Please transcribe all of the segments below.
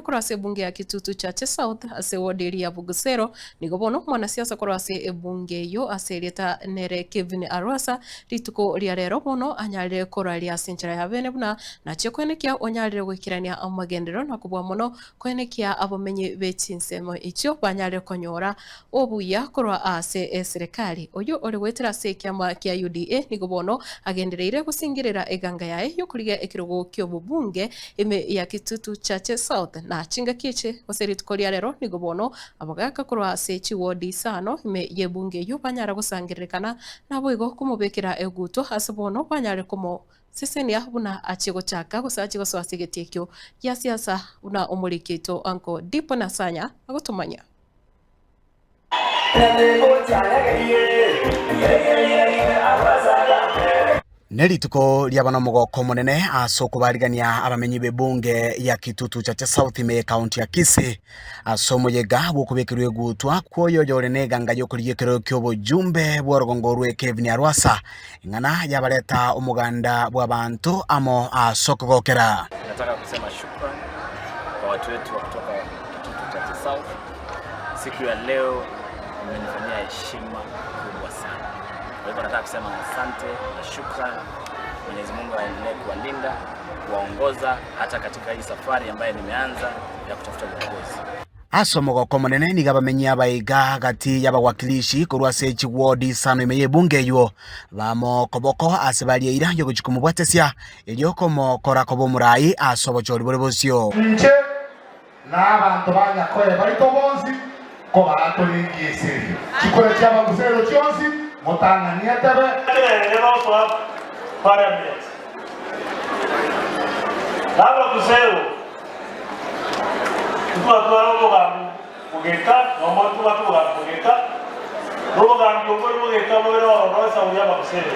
kurase bunge ya Kitutu Chache South ase woderi ya Bugusero nigo bono mwanasiasa kurase bunge yo ase leta nere Kevin Arwasa rituko ria rero bono anyarire koraria senchera ya bene buna na chekwenekia onyarire gwikirania amagendero na kubwa mono kwenekia abomenye bechinsemo icho banyarire konyora obuya korwa ase serikali oyo ori gwetera ase kiama kia UDA nigo bono agendereire gusingirira eganga yae yo kuriga ekirogo kyo bubunge ime ya Kitutu Chache South na chinga kiche oserituko ria rero nigo bono abagaka korwa ase chiwodi sano ime ye bunge yo banyara gusangiririkana nabo igo kumubekera eguto ase bono banyare kumo sesenia buna achigo chaka gusachi goswasigetekyo ya siasa una umurikito anko Dipo Nasanya agotumanya Nerituko ria bana mugoko munene asoko barigania abamenyi be bunge ya Kitutu Chache South me county ya Kisii asomoyega gukubekirwe gutwa kwoyo yore neganga yokuriyekero kyobo jumbe bworogongo rwe Kevin Arwasa ingana yabaleta umuganda bw'abantu amo asoko gokera. Nataka kusema shukrani kwa watu wetu wa kutoka Kitutu Chache South. Siku ya leo mmenifanyia heshima kubwa sana. Kwa hivyo nataka kusema asante na shukrani. Mwenyezi Mungu aendelee kuwalinda, kuwaongoza hata katika hii safari ambayo nimeanza ya kutafuta uongozi. Asomogoko munene niga bamenyi abaiga gati y'abawakilishi kurwa ase chiwodi sano imeye bunge yo bamo koboko asebalie ira yo guchikumubwatesia elioko mo korako bomurai asobochori bore bosio nche na abantu banyakoye bari to bonzi ko barato ningisiri chikore cyaba gusero cyonsi mutangania tebe rero kwa parliament nabo gusero tuwa mugambi mugeka no tuwa mugeka mugambi mugeka mubero rosa uyaba gusero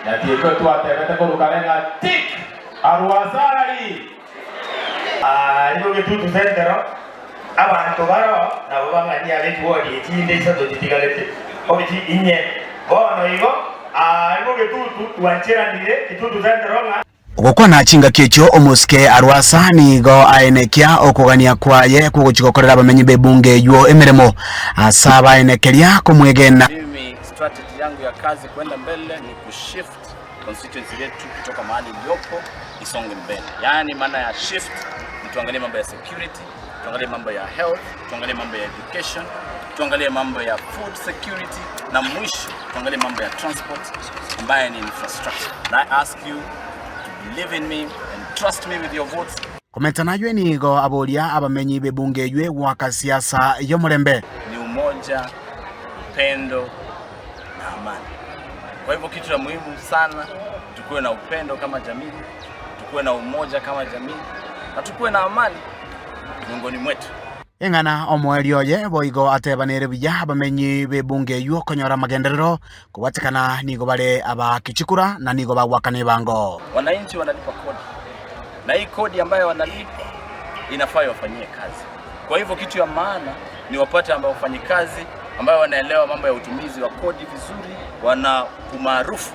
yatie ko twatebete ko rukarenga tik Arwasari nibo Kitutu Central abantu baro nabo bangania betwodi etinde isado titigalete obiti inye bono igo nibo Kitutu twancheranire Kitutu Central Gukwa na chinga kicho omuske Arwasa nigo aenekia okugania kwaye kuguchikokorera abamenyi be bunge yo emeremo asaba aenekeria kumwegena. Mimi strategy yangu ya kazi kwenda mbele ni kushift constituency yetu kutoka mahali iliyopo isonge mbele. Yaani maana ya shift, tuangalie mambo ya security, tuangalie mambo ya health, tuangalie mambo ya education, tuangalie mambo ya food security na mwisho tuangalie mambo ya transport ambayo ni infrastructure. And I ask you believe in me and trust me with your votes. Komentana ywe nigo aboria abamenyi be bunge ywe waka siasa yo murembe ni umoja, upendo na amani. Kwa hivyo kitu la muhimu sana tukue na upendo kama jamii, tukue na umoja kama jamii na tukue na amani miongoni mwetu. Engana omwerio ye boigo atebanire biya abamenyi be bunge yo konyora magenderero kubatikana nigo bale abakichikura na nigo bagwakane bango. Wananchi wanalipa kodi. Na hii kodi ambayo wanalipa inafaa wafanyie kazi. Kwa hivyo kitu ya maana ni wapate ambao wafanye kazi ambao wanaelewa mambo ya utumizi wa kodi vizuri, wana umaarufu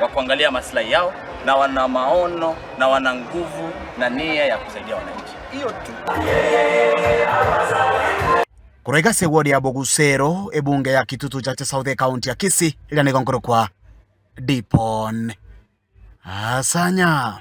wa kuangalia maslahi yao na wana maono na wana nguvu na nia ya kusaidia wananchi. Hiyo tu. Kurega se wodi ya Bugusero ebunge ya Kitutu Chache South County ya Kisii ila nigonkoro kwa Dipon Asanya.